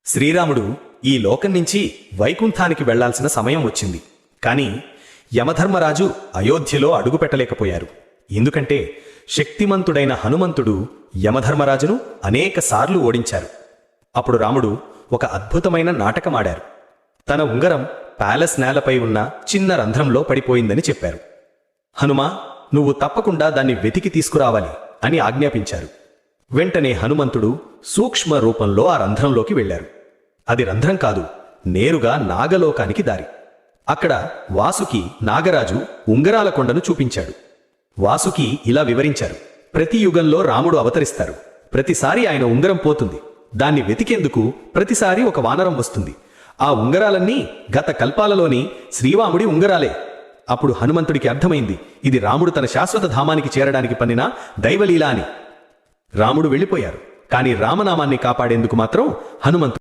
శ్రీరాముడు ఈ లోకం నుంచి వైకుంఠానికి వెళ్లాల్సిన సమయం వచ్చింది. కాని యమధర్మరాజు అయోధ్యలో అడుగుపెట్టలేకపోయారు. ఎందుకంటే శక్తిమంతుడైన హనుమంతుడు యమధర్మరాజును అనేకసార్లు ఓడించారు. అప్పుడు రాముడు ఒక అద్భుతమైన నాటకమాడారు. తన ఉంగరం ప్యాలెస్ నేలపై ఉన్న చిన్న రంధ్రంలో పడిపోయిందని చెప్పారు. హనుమా, నువ్వు తప్పకుండా దాన్ని వెతికి తీసుకురావాలి అని ఆజ్ఞాపించారు. వెంటనే హనుమంతుడు సూక్ష్మ రూపంలో ఆ రంధ్రంలోకి వెళ్లారు. అది రంధ్రం కాదు, నేరుగా నాగలోకానికి దారి. అక్కడ వాసుకి నాగరాజు ఉంగరాల కొండను చూపించాడు. వాసుకి ఇలా వివరించారు: ప్రతి యుగంలో రాముడు అవతరిస్తారు. ప్రతిసారి ఆయన ఉంగరం పోతుంది. దాన్ని వెతికేందుకు ప్రతిసారి ఒక వానరం వస్తుంది. ఆ ఉంగరాలన్నీ గత కల్పాలలోని శ్రీరాముడి ఉంగరాలే. అప్పుడు హనుమంతుడికి అర్థమైంది, ఇది రాముడు తన శాశ్వత ధామానికి చేరడానికి పన్నిన దైవలీల అని. రాముడు వెళ్ళిపోయారు. కాని రామనామాన్ని కాపాడేందుకు మాత్రం హనుమంతుడు